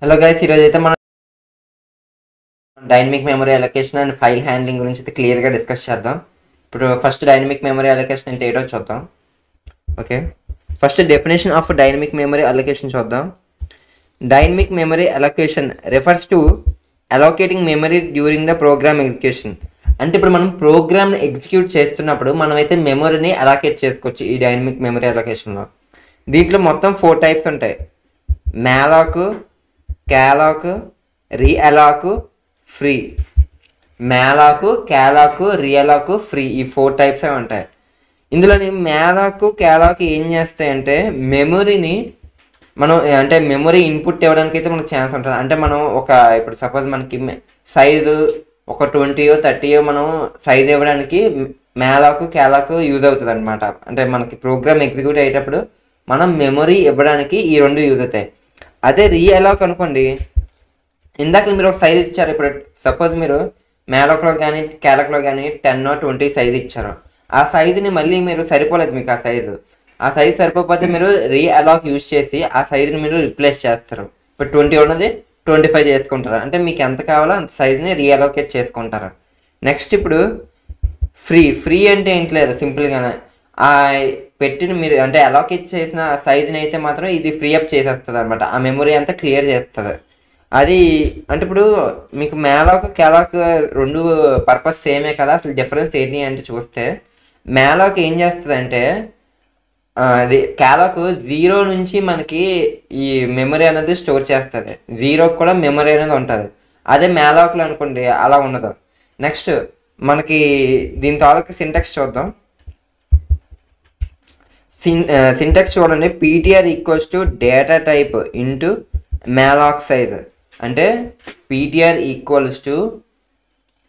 Hello guys, ఈరోజు అయితే మనం dynamic memory allocation and file handling గురించి అయితే క్లియర్గా డిస్కస్ చేద్దాం. ఇప్పుడు ఫస్ట్ డైనమిక్ మెమరీ అలొకేషన్ అంటే ఏంటో చూద్దాం. Okay, first definition of dynamic memory allocation చూద్దాం. Dynamic memory allocation refers to allocating memory during the program execution. అంటే ఇప్పుడు మనం ప్రోగ్రామ్ని ఎగ్జిక్యూట్ చేస్తున్నప్పుడు మనమైతే మెమరీని అలొకేట్ చేసుకోవచ్చు ఈ డైనమిక్ మెమరీ అలొకేషన్లో. దీంట్లో మొత్తం 4 టైప్స్ ఉంటాయి: మ్యాలాక్, క్యాలాక్, రీఅలాక్, ఫ్రీ. మ్యాలాక్, క్యాలాక్, రీఅలాక్, ఫ్రీ, ఈ 4 టైప్సే ఉంటాయి. ఇందులోని మ్యాలాక్, క్యాలాక్ ఏం చేస్తాయంటే మెమరీని మనం అంటే మెమరీ ఇన్పుట్ ఇవ్వడానికి అయితే మనకు ఛాన్స్ ఉంటుంది. అంటే మనం ఇప్పుడు సపోజ్ మనకి సైజు ఒక 20 30 మనం సైజ్ ఇవ్వడానికి మ్యాలాక్, క్యాలాక్ యూజ్ అవుతుంది అనమాట. అంటే మనకి ప్రోగ్రామ్ ఎగ్జిక్యూట్ అయ్యేటప్పుడు మనం మెమరీ ఇవ్వడానికి ఈ 2 యూజ్ అవుతాయి. అదే రీఅలాక్ అనుకోండి, ఇందాక మీరు ఒక సైజ్ ఇచ్చారు. ఇప్పుడు సపోజ్ మీరు మ్యాలాక్లో కానీ క్యాలాక్లో కానీ 10 or 20 సైజ్ ఇచ్చారు. ఆ సైజుని మళ్ళీ మీరు సరిపోలేదు, మీకు ఆ సైజు సరిపోతే మీరు రీఅలాక్ యూజ్ చేసి ఆ సైజుని మీరు రిప్లేస్ చేస్తారు. ఇప్పుడు 20 ఉన్నది 25 చేసుకుంటారు. అంటే మీకు ఎంత కావాలో అంత సైజుని రీఅలోకేట్ చేసుకుంటారు. నెక్స్ట్ ఇప్పుడు ఫ్రీ అంటే ఏంటి లేదు, సింపుల్గానే ఆ పెట్టిన మీరు అంటే అలోకేట్ చేసిన సైజుని అయితే మాత్రం ఇది ఫ్రీ అప్ చేసేస్తుంది అనమాట. ఆ మెమరీ అంతా క్లియర్ చేస్తుంది. అది అంటే ఇప్పుడు మీకు మ్యాలాక్, క్యాలాక్ 2 పర్పస్ సేమే కదా. అసలు డిఫరెన్స్ ఏంటి అంటే చూస్తే మ్యాలాక్ ఏం చేస్తుంది అంటే అది క్యాలాక్ 0 నుంచి మనకి ఈ మెమరీ అనేది స్టోర్ చేస్తుంది. 0కి కూడా మెమరీ అనేది ఉంటుంది. అదే మ్యాలాక్లో అనుకోండి అలా ఉండదు. నెక్స్ట్ మనకి దీని తాలూకు సింటాక్స్ చూద్దాం. సింటాక్స్ చూడండి. PTR equals to data type into malloc size. అంటే PTR equals to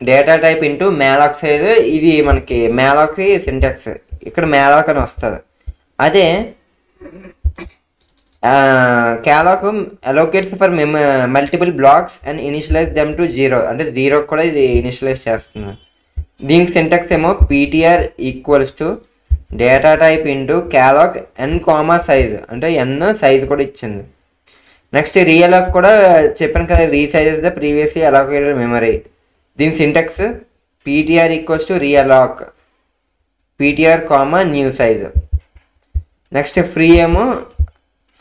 data type into malloc size. ఇది మనకి మ్యాలాక్ సింటాక్స్. ఇక్కడ మ్యాలాక్ అని వస్తుంది. అదే calloc allocates for multiple blocks and initialise them to 0. అంటే 0 కూడా ఇది ఇనిషియలైజ్ చేస్తుంది. దీనికి సింటాక్స్ ఏమో PTR equals to data type into calloc N comma size. అంటే ఎన్ సైజ్ కూడా ఇచ్చింది. నెక్స్ట్ రీఅలాక్ కూడా చెప్పాను కదా, resizes the previously allocated memory. దీని syntax PTR equals to realloc PTR comma new size. Next free ఏమో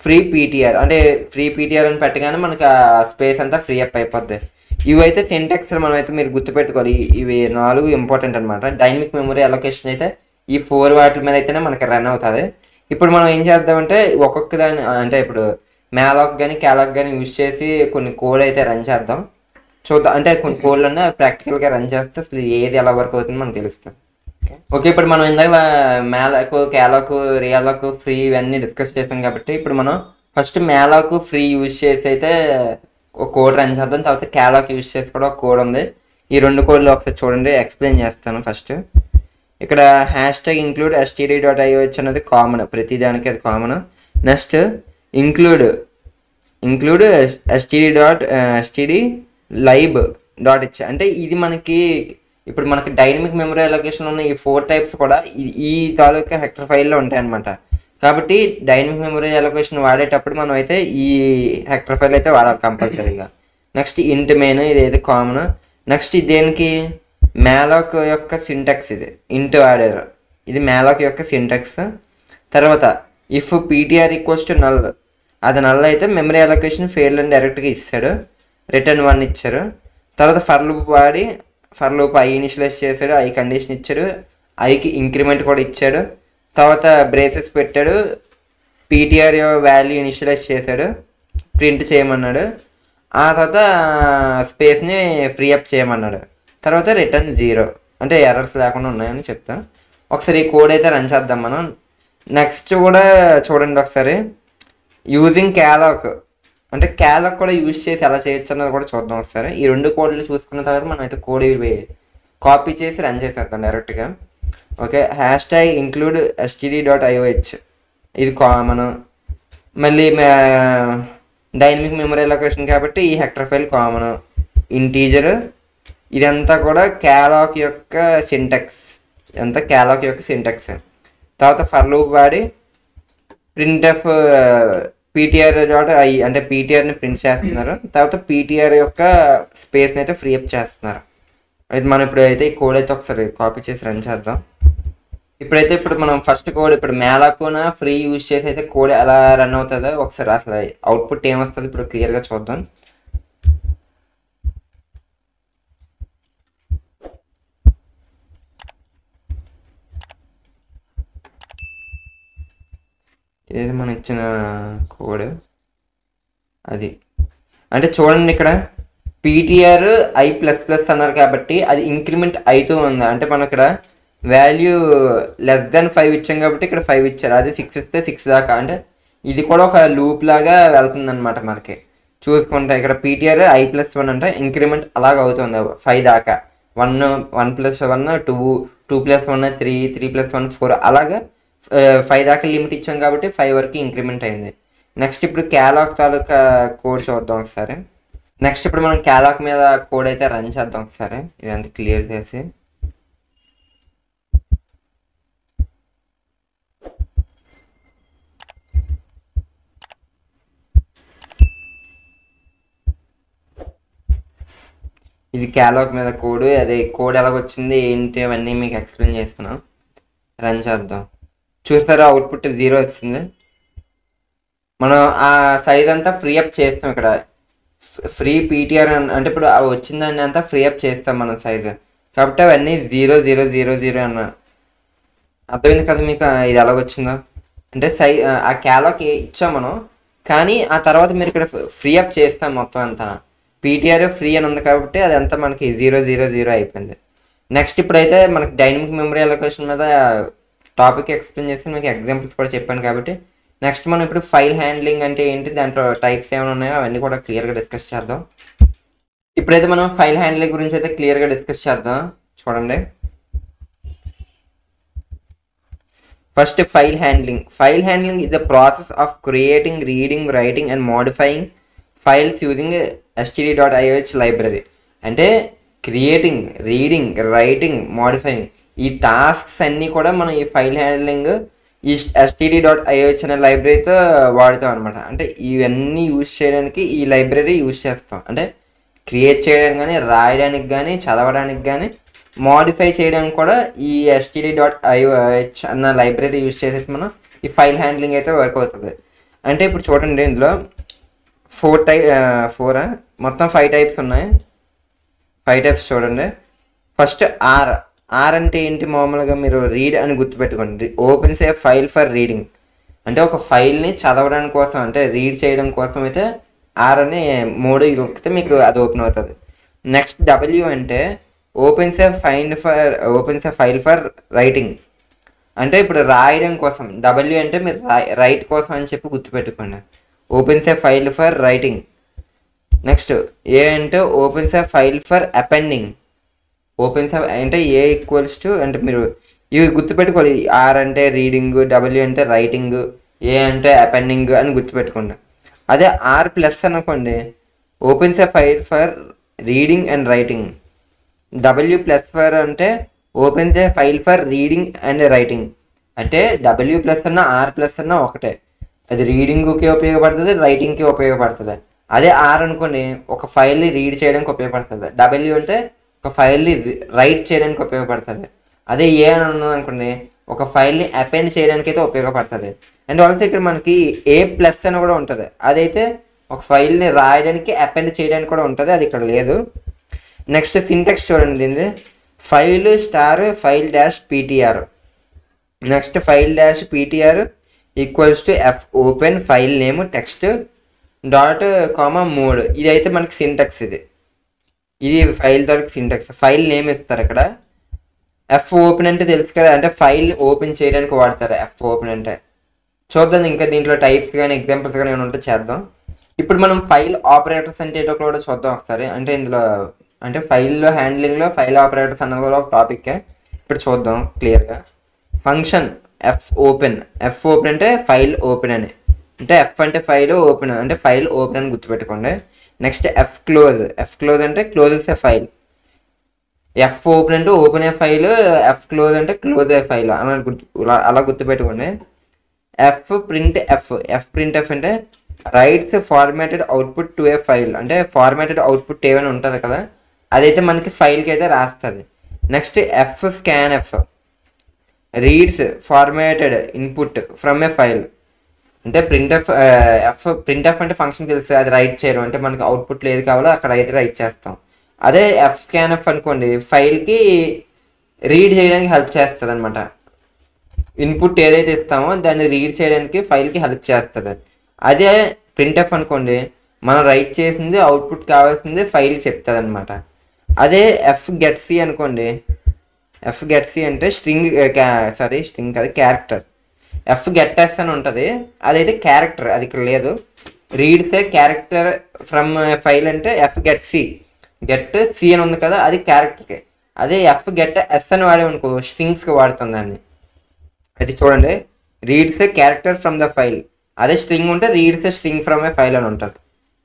ఫ్రీ పీటీఆర్. అంటే free PTR అని పెట్టగానే మనకు ఆ స్పేస్ అంతా ఫ్రీ అప్ అయిపోద్ది. ఇవైతే సింటాక్స్ మనమైతే మీరు గుర్తుపెట్టుకోవాలి. ఇవి 4 ఇంపార్టెంట్ అనమాట. డైనమిక్ మెమరీ అలొకేషన్ అయితే ఈ 4 వాటి మీద అయితేనే మనకి రన్ అవుతుంది. ఇప్పుడు మనం ఏం చేద్దామంటే ఒక్కొక్క దాని అంటే ఇప్పుడు మ్యాలాక్ కానీ క్యాలాక్ కానీ యూజ్ చేసి కొన్ని కోడ్ అయితే రన్ చేద్దాం, చూద్దాం. అంటే కొన్ని కోడ్లన్నా ప్రాక్టికల్గా రన్ చేస్తే అసలు ఏది ఎలా వర్క్ అవుతుందో మనకు తెలుస్తుంది. ఓకే, ఇప్పుడు మనం ఇందాక మ్యాలాక్, క్యాలాక్, రీఅలాక్, ఫ్రీ ఇవన్నీ డిస్కస్ చేసాం కాబట్టి ఇప్పుడు మనం ఫస్ట్ మ్యాలాక్ ఫ్రీ యూజ్ చేసి అయితే ఒక కోడ్ రన్ చేద్దాం. తర్వాత క్యాలాక్ యూజ్ చేసి కూడా ఒక కోడ్ ఉంది. ఈ 2 కోడ్లు ఒకసారి చూడండి, ఎక్స్ప్లెయిన్ చేస్తాను. ఫస్ట్ ఇక్కడ #include std.ioh అనేది కామన్, ప్రతిదానికి అది కామన్. Next include std.lib.h. అంటే ఇది మనకి ఇప్పుడు మనకి డైనమిక్ మెమరీ అలొకేషన్ ఉన్న ఈ 4 టైప్స్ కూడా ఈ తాలూకా హెక్టర్ ఫైల్లో ఉంటాయన్నమాట. కాబట్టి డైనమిక్ మెమరీ అలొకేషన్ వాడేటప్పుడు మనం అయితే ఈ హెక్టర్ ఫైల్ అయితే వాడాలి కంపల్సరీగా. నెక్స్ట్ ఇంట్ మెయిన్, ఇది అయితే కామన్. నెక్స్ట్ దేనికి మ్యాలాక్ యొక్క సింటాక్స్, ఇది ఇంట్ వాడారు, ఇది మ్యాలాక్ యొక్క సింటాక్స్. తర్వాత if PTR equals to null, అది నల్ అయితే మెమరీ అలొకేషన్ ఫెయిల్ అని డైరెక్ట్గా ఇస్తాడు. రిటర్న్ 1 ఇచ్చారు. తర్వాత ఫర్ లూప్ వాడి ఫర్ లూప్ ఐ ఇనిషియలైజ్ చేశాడు, ఐ కండిషన్ ఇచ్చాడు, ఐకి ఇంక్రిమెంట్ కూడా ఇచ్చాడు. తర్వాత బ్రేసెస్ పెట్టాడు, పీటీఆర్ వాల్యూ ఇనిషియలైజ్ చేశాడు, ప్రింట్ చేయమన్నాడు. ఆ తర్వాత స్పేస్ని ఫ్రీ అప్ చేయమన్నాడు. తర్వాత రిటర్న్ 0, అంటే ఎర్రర్స్ లేకుండా ఉన్నాయని చెప్తాం. ఒకసారి ఈ కోడ్ అయితే రన్ చేద్దాం మనం. నెక్స్ట్ కూడా చూడండి ఒకసారి, యూజింగ్ క్యాలాక్. అంటే క్యాలాక్ కూడా యూజ్ చేసి ఎలా చేయొచ్చు అన్నది కూడా చూద్దాం ఒకసారి. ఈ 2 కోడ్లు చూసుకున్న తర్వాత మనం అయితే కోడ్ కాపీ చేసి రన్ చేసేద్దాం డైరెక్ట్గా. ఓకే, #include std.ioh ఇది కామన్. మళ్ళీ డైనమిక్ మెమరీ అలొకేషన్ కాబట్టి ఈ హెక్టర్ ఫైల్ కామన్. ఇంటీజర్ ఇదంతా కూడా క్యాలాక్ యొక్క సింటాక్స్, ఇదంతా క్యాలాక్ యొక్క సింటాక్స్. తర్వాత ఫర్ లూప్ వాడి print F PTR dot I అంటే పీటీఆర్ని ప్రింట్ చేస్తున్నారు. తర్వాత పీటీఆర్ యొక్క స్పేస్ని అయితే ఫ్రీ అప్ చేస్తున్నారు. అయితే మనం ఇప్పుడు అయితే ఈ కోడ్ అయితే ఒకసారి కాపీ చేసి రన్ చేద్దాం. ఇప్పుడు మనం ఫస్ట్ కోడ్ ఇప్పుడు మేలాకోన ఫ్రీ యూజ్ చేసి అయితే కోడ్ ఎలా రన్ అవుతుందో ఒకసారి అసలు అవుట్పుట్ ఏమొస్తుంది ఇప్పుడు క్లియర్గా చూద్దాం. ఇది మనం ఇచ్చిన కోడ్ అది అంటే చూడండి ఇక్కడ పీటీఆర్ ఐ ప్లస్ ప్లస్ అన్నారు కాబట్టి అది ఇంక్రిమెంట్ అవుతూ ఉంది. అంటే మనం ఇక్కడ వాల్యూ లెస్ దెన్ 5 ఇచ్చాం కాబట్టి ఇక్కడ 5 ఇచ్చారు. అది 6 ఇస్తే 6 దాకా అంటే ఇది కూడా ఒక లూప్ లాగా వెళ్తుంది అనమాట. మనకి చూసుకుంటే ఇక్కడ పీటీఆర్ ఐ ప్లస్ 1 అంటే ఇంక్రిమెంట్ అలాగ అవుతుంది 5 దాకా. 1 ప్లస్ 1 2 2 ప్లస్ 1 3 3 ప్లస్ 1 4 అలాగా 5 దాకా లిమిట్ ఇచ్చాం కాబట్టి 5 వరకు ఇంక్రిమెంట్ అయింది. నెక్స్ట్ ఇప్పుడు క్యాలాక్ తాలూకా కోడ్ చూద్దాం ఒకసారి. నెక్స్ట్ ఇప్పుడు మనం క్యాలాక్ మీద కోడ్ అయితే రన్ చేద్దాం ఒకసారి ఇదంతా క్లియర్ చేసి. ఇది క్యాలాక్ మీద కోడ్, అదే కోడ్ ఎలాగొచ్చింది ఏంటి అవన్నీ మీకు ఎక్స్ప్లెయిన్ చేస్తున్నాం. రన్ చేద్దాం. చూస్తారా అవుట్పుట్ 0 వచ్చింది. మనం ఆ సైజ్ అంతా ఫ్రీ అప్ చేస్తాం. ఇక్కడ ఫ్రీ పీటీఆర్ అంటే ఇప్పుడు వచ్చిందాన్ని అంతా ఫ్రీ అప్ చేస్తాం మనం సైజు కాబట్టి అవన్నీ 0 0 0 0 అన్న అర్థమైంది కదా మీకు ఇది ఎలాగొచ్చిందో. అంటే ఆ క్యాలాక్ ఇచ్చాం మనం, కానీ ఆ తర్వాత మీరు ఇక్కడ ఫ్రీ అప్ చేస్తాం మొత్తం అంతా. పీటీఆర్ ఫ్రీ అని ఉంది కాబట్టి అది అంతా మనకి 0 0 0 అయిపోయింది. నెక్స్ట్ ఇప్పుడైతే మనకి డైనమిక్ మెమరీ అలొకేషన్ మీద టాపిక్ ఎక్స్ప్లెయిన్ చేసి మీకు ఎగ్జాంపుల్స్ కూడా చెప్పాను కాబట్టి నెక్స్ట్ మనం ఇప్పుడు ఫైల్ హ్యాండ్లింగ్ అంటే ఏంటి, దాంట్లో టైప్స్ ఏమైనా ఉన్నాయో అవన్నీ కూడా క్లియర్గా డిస్కస్ చేద్దాం. ఇప్పుడైతే మనం ఫైల్ హ్యాండ్లింగ్ గురించి అయితే క్లియర్గా డిస్కస్ చేద్దాం. చూడండి first file handling. File handling is the process of creating, reading, writing and modifying files using std.ioh library. అంటే క్రియేటింగ్, రీడింగ్, రైటింగ్, మోడిఫైయింగ్ ఈ టాస్క్స్ అన్నీ కూడా మనం ఈ ఫైల్ హ్యాండ్లింగ్ ఈ std.ioh అనే లైబ్రరీతో వాడుతాం అనమాట. అంటే ఇవన్నీ యూజ్ చేయడానికి ఈ లైబ్రరీ యూజ్ చేస్తాం. అంటే క్రియేట్ చేయడానికి కానీ, రాయడానికి కానీ, చదవడానికి కానీ, మోడిఫై చేయడానికి కూడా ఈ std.ioh అన్న లైబ్రరీ యూజ్ చేసేసి మనం ఈ ఫైల్ హ్యాండ్లింగ్ అయితే వర్క్ అవుతుంది. అంటే ఇప్పుడు చూడండి ఇందులో 4 మొత్తం 5 టైప్స్ ఉన్నాయి. 5 టైప్స్ చూడండి. ఫస్ట్ ఆర్ అంటే ఏంటి, మామూలుగా మీరు రీడ్ అని గుర్తుపెట్టుకోండి. Opens a file for reading అంటే ఒక ఫైల్ని చదవడానికి కోసం అంటే రీడ్ చేయడం కోసం అయితే ఆర్ అని మోడ్ నొక్కితే మీకు అది ఓపెన్ అవుతుంది. నెక్స్ట్ డబ్ల్యూ అంటే opens a file for writing అంటే ఇప్పుడు రాయడం కోసం. డబ్ల్యూ అంటే మీరు రైట్ కోసం అని చెప్పి గుర్తుపెట్టుకోండి. Opens a file for writing. Next A అంటే opens a file for appending. Opens అంటే ఏ ఈక్వల్స్ టు అంటే మీరు ఇవి గుర్తుపెట్టుకోవాలి. ఆర్ అంటే రీడింగ్, డబ్ల్యూ అంటే రైటింగ్, ఏ అంటే అపెండింగ్ అని గుర్తుపెట్టుకోండి. అదే ఆర్ ప్లస్ అనుకోండి opens a file for reading and writing. W plus for అంటే opens a file for reading and writing. అంటే డబ్ల్యూ ప్లస్ అన్న ఆర్ ప్లస్ అన్న ఒకటే, అది రీడింగ్కి ఉపయోగపడుతుంది, రైటింగ్కి ఉపయోగపడుతుంది. అదే ఆర్ అనుకోండి ఒక ఫైల్ని రీడ్ చేయడానికి ఉపయోగపడుతుంది. డబ్ల్యూ అంటే ఒక ఫైల్ని రైట్ చేయడానికి ఉపయోగపడుతుంది. అదే ఏ అని ఉన్నది అనుకోండి ఒక ఫైల్ని అపెండ్ చేయడానికి అయితే ఉపయోగపడుతుంది. అండ్ ఆల్సో ఇక్కడ మనకి ఏ ప్లస్ అని కూడా ఉంటుంది. అదైతే ఒక ఫైల్ని రాయడానికి అపెండ్ చేయడానికి కూడా ఉంటుంది, అది ఇక్కడ లేదు. నెక్స్ట్ సింటెక్స్ చూడండి దీనిది file star file dash PTR. Next file dash PTR equals to F open file name text dot comma mode. ఇదైతే మనకి సింటెక్స్. ఇది ఫైల్ తాలూకు సింటెక్స్. ఫైల్ నేమ్ ఇస్తారు ఇక్కడ. ఎఫ్ ఓపెన్ అంటే తెలుసు కదా, అంటే ఫైల్ ఓపెన్ చేయడానికి వాడతారు ఎఫ్ ఓపెన్ అంటే. చూద్దాం ఇంకా దీంట్లో టైప్స్ కానీ ఎగ్జాంపుల్స్ కానీ ఏమైనా ఉంటే చేద్దాం. ఇప్పుడు మనం ఫైల్ ఆపరేటర్స్ అంటే ఏంటో కూడా చూద్దాం ఒకసారి. అంటే ఇందులో అంటే ఫైల్లో హ్యాండ్లింగ్లో ఫైల్ ఆపరేటర్స్ అన్నది కూడా ఒక టాపిక్కే. ఇప్పుడు చూద్దాం క్లియర్గా. ఫంక్షన్ ఎఫ్ ఓపెన్ అంటే ఫైల్ ఓపెన్ అని, అంటే ఎఫ్ అంటే ఫైల్, ఓపెన్ అంటే ఫైల్ ఓపెన్ అని గుర్తుపెట్టుకోండి. నెక్స్ట్ ఎఫ్ క్లోజ్ అంటే closes a file. F open అంటే open a file, F close అంటే క్లోజ్ ఏ ఫైల్ అలా గుర్తుపెట్టుకోండి. ఎఫ్ ప్రింట్ ఎఫ్ అంటే writes formatted output to a file, అంటే ఫార్మాటెడ్ అవుట్పుట్ ఏమైనా ఉంటుంది కదా, అదైతే మనకి ఫైల్కి అయితే రాస్తుంది. Next F scan F reads formatted input from a file, అంటే ప్రింట్ ఎఫ్ అంటే ఫంక్షన్ తెలుస్తుంది, అది రైట్ చేయడం అంటే మనకి అవుట్పుట్లో ఏది కావాలో అక్కడ అయితే రైట్ చేస్తాం. అదే ఎఫ్ స్కాన్ ఎఫ్ అనుకోండి, ఫైల్కి రీడ్ చేయడానికి హెల్ప్ చేస్తుంది అనమాట. ఇన్పుట్ ఏదైతే ఇస్తామో దాన్ని రీడ్ చేయడానికి ఫైల్కి హెల్ప్ చేస్తుంది. అదే ప్రింట్ ఎఫ్ అనుకోండి, మనం రైట్ చేసింది అవుట్పుట్ కావాల్సింది ఫైల్ చెప్తుంది అనమాట. అదే ఎఫ్ గెట్ సి అనుకోండి, ఎఫ్ గెట్ సి అంటే స్ట్రింగ్ కాదు క్యారెక్టర్. ఎఫ్ గెట్ ఎస్ అని ఉంటుంది, అదైతే క్యారెక్టర్, అది ఇక్కడ లేదు. రీడ్స్ క్యారెక్టర్ ఫ్రమ్ ఫైల్ అంటే F get C, get C అని ఉంది కదా, అది క్యారెక్టర్కి. అదే ఎఫ్ గెట్ ఎస్ అని వాడేమనుకో స్ట్రింగ్స్కి వాడుతుంది దాన్ని. అది చూడండి, reads character from the file, అదే స్ట్రింగ్ ఉంటే reads string from a file అని ఉంటుంది.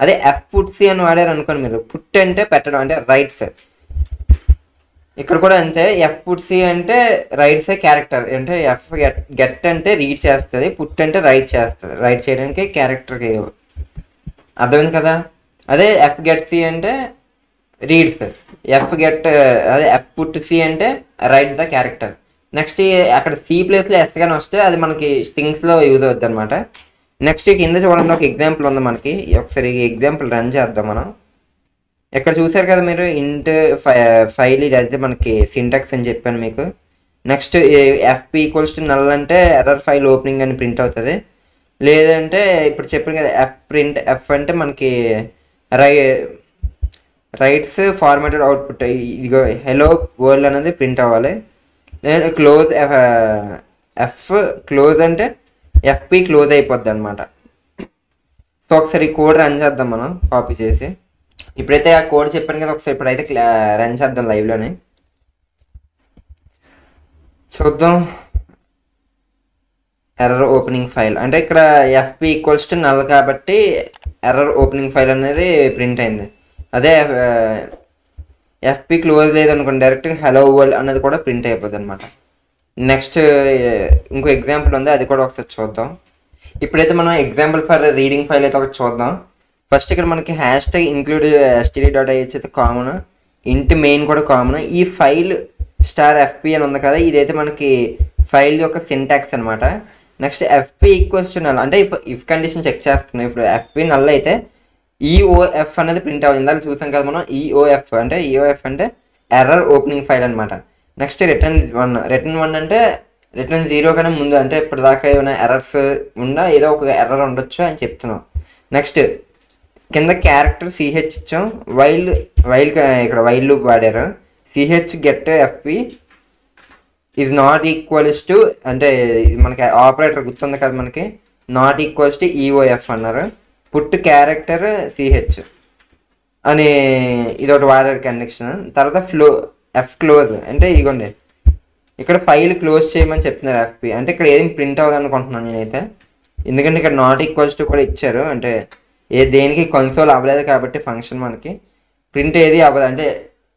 అదే ఎఫ్ పుట్ సి అని వాడారు అనుకోండి మీరు, పుట్ అంటే పెట్టడం అంటే రైట్స్, ఇక్కడ కూడా అంతే. ఎఫ్ పుట్ సి అంటే రైట్స్ క్యారెక్టర్, అంటే ఎఫ్ గెట్ అంటే రీడ్ చేస్తుంది, పుట్ అంటే రైట్ చేస్తుంది, రైట్ చేయడానికి క్యారెక్టర్కి. అర్థమైంది కదా. అదే ఎఫ్ గెట్ సి అంటే రీడ్స్, అదే ఎఫ్ పుట్ సి అంటే రైట్ ద క్యారెక్టర్. నెక్స్ట్ అక్కడ సి ప్లేస్లో ఎస్ కానీ వస్తే అది మనకి స్ట్రింగ్స్లో యూజ్ అవుతుంది అనమాట. నెక్స్ట్ కింద చూడండి ఒక ఎగ్జాంపుల్ ఉంది మనకి, ఒకసారి ఈ ఎగ్జాంపుల్ రన్ చేద్దాం మనం. ఇక్కడ చూసారు కదా మీరు, ఇంట్ ఫైల్ ఇది అయితే మనకి సింటాక్స్ అని చెప్పాను మీకు. Next FP equals to null అంటే ఎర్రర్ ఫైల్ ఓపెనింగ్ అని ప్రింట్ అవుతుంది. లేదంటే ఇప్పుడు చెప్పాను కదా ఎఫ్ అంటే మనకి రైట్స్ ఫార్మాటెడ్ అవుట్పుట్, ఇదిగో హెలో వరల్డ్ అనేది ప్రింట్ అవ్వాలి. క్లోజ్ ఎఫ్ క్లోజ్ అంటే ఎఫ్పి క్లోజ్ అయిపోద్ది అనమాట. సో ఒకసారి ఈ కోడ్ రన్ చేద్దాం మనం కాపీ చేసి. ఇప్పుడైతే ఆ కోడ్ చెప్పాను కదా, ఒకసారి ఇప్పుడైతే రన్ చేద్దాం లైవ్లోనే చూద్దాం. ఎర్రర్ ఓపెనింగ్ ఫైల్ అంటే ఇక్కడ ఎఫ్పి ఈక్వల్స్ టు నల్ కాబట్టి ఎర్రర్ ఓపెనింగ్ ఫైల్ అనేది ప్రింట్ అయింది. అదే ఎఫ్పి క్లోజ్ లేదనుకోండి, డైరెక్ట్గా హలో వరల్డ్ అనేది కూడా ప్రింట్ అయిపోతుంది అనమాట. నెక్స్ట్ ఇంకో ఎగ్జాంపుల్ ఉంది, అది కూడా ఒకసారి చూద్దాం. ఇప్పుడైతే మనం ఎగ్జాంపుల్ ఫర్ రీడింగ్ ఫైల్ అయితే ఒకటి చూద్దాం. ఫస్ట్ ఇక్కడ మనకి హ్యాష్ ట్యాగ్ ఇంక్లూడ్ std.ih అయితే కామన్, ఇంట్ మెయిన్ కూడా కామన్. ఈ ఫైల్ స్టార్ ఎఫ్పి అని ఉంది కదా, ఇదైతే మనకి ఫైల్ యొక్క సింటాక్స్ అనమాట. Next FP equals to null అంటే ఇఫ్ కండిషన్ చెక్ చేస్తున్నాం. ఇప్పుడు ఎఫ్పి నల్ అయితే ఈఓఎఫ్ అనేది ప్రింట్ అవ్వాలి. ఇందాక చూసాం కదా మనం, ఈఓఎఫ్ అంటే ఎర్రర్ ఓపెనింగ్ ఫైల్ అనమాట. నెక్స్ట్ రిటర్న్ వన్ అంటే రిటర్న్ 0 కన్నా ముందు, అంటే ఇప్పటిదాకా ఏమైనా ఎర్రర్స్ ఉన్నా ఏదో ఒక ఎర్రర్ ఉండొచ్చు అని చెప్తున్నాం. నెక్స్ట్ కింద క్యారెక్టర్ సిహెచ్ ఇచ్చాం, ఇక్కడ వైల్ లూప్ వాడారు. CH get FP is not equals to, అంటే మనకి ఆపరేటర్ గుర్తుంది కదా మనకి, నాట్ ఈక్వల్స్ టు ఈఓఎఫ్ అన్నారు. పుట్ క్యారెక్టర్ సిహెచ్ అని ఇదొకటి వాడారు కండిషన్. తర్వాత ఎఫ్ క్లోజ్ అంటే ఇదిగోండి, ఇక్కడ ఫైల్ క్లోజ్ చేయమని చెప్తున్నారు ఎఫ్పి. అంటే ఇక్కడ ఏం ప్రింట్ అవ్వదు అనుకుంటున్నాను నేనైతే, ఎందుకంటే ఇక్కడ నాట్ ఈక్వల్స్ టు కూడా ఇచ్చారు. అంటే దేనికి కన్సోల్ అవ్వలేదు కాబట్టి ఫంక్షన్ మనకి ప్రింట్ ఏది అవ్వదు, అంటే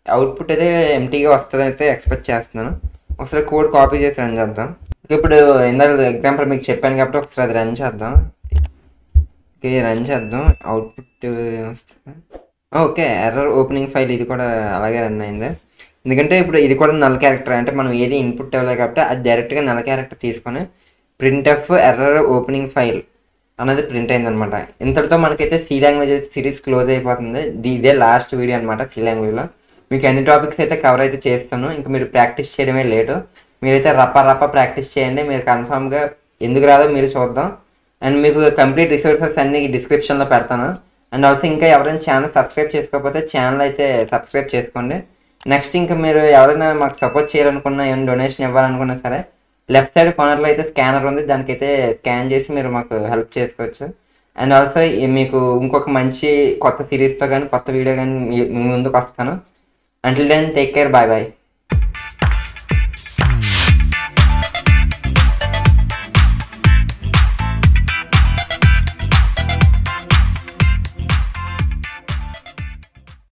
అవుట్పుట్ అయితే ఎంటీగా వస్తుంది అయితే ఎక్స్పెక్ట్ చేస్తున్నాను. ఒకసారి కోడ్ కాపీ చేసి రన్ చేద్దాం. ఇప్పుడు ఇందాక ఎగ్జాంపుల్ మీకు చెప్పాను కాబట్టి ఒకసారి అది రన్ చేద్దాం. రన్ చేద్దాం, అవుట్పుట్ వస్తుంది. ఓకే, ఎర్రర్ ఓపెనింగ్ ఫైల్ ఇది కూడా అలాగే రన్ అయింది. ఎందుకంటే ఇప్పుడు ఇది కూడా నల్ క్యారెక్టర్, అంటే మనం ఏది ఇన్పుట్ ఇవ్వలేదు కాబట్టి అది డైరెక్ట్గా నల్ క్యారెక్టర్ తీసుకొని print F error opening file అనేది ప్రింట్ అయింది అనమాట. ఇంతటితో మనకైతే సి లాంగ్వేజ్ సిరీస్ క్లోజ్ అయిపోతుంది. ఇదే లాస్ట్ వీడియో అనమాట సి లాంగ్వేజ్లో. మీకు అన్ని టాపిక్స్ అయితే కవర్ అయితే చేస్తాను, ఇంకా మీరు ప్రాక్టీస్ చేయడమే లేటు. మీరైతే రప్ప ప్రాక్టీస్ చేయండి, మీరు కన్ఫామ్గా ఎందుకు రాదో మీరు చూద్దాం. అండ్ మీకు కంప్లీట్ రిసోర్సెస్ అన్ని డిస్క్రిప్షన్లో పెడతాను. అండ్ ఆల్సో ఇంకా ఎవరైనా ఛానల్ సబ్స్క్రైబ్ చేసుకోకపోతే ఛానల్ అయితే సబ్స్క్రైబ్ చేసుకోండి. నెక్స్ట్ ఇంకా మీరు ఎవరైనా మాకు సపోర్ట్ చేయాలనుకున్నా, ఏమైనా డొనేషన్ ఇవ్వాలనుకున్నా సరే లెఫ్ట్ సైడ్ కార్నర్లో అయితే స్కానర్ ఉంది, దానికైతే స్కాన్ చేసి మీరు మాకు హెల్ప్ చేసుకోవచ్చు. అండ్ ఆల్సో మీకు ఇంకొక మంచి కొత్త సిరీస్తో కానీ కొత్త వీడియో కానీ మీ ముందుకు వస్తాను. Until then take care, bye bye.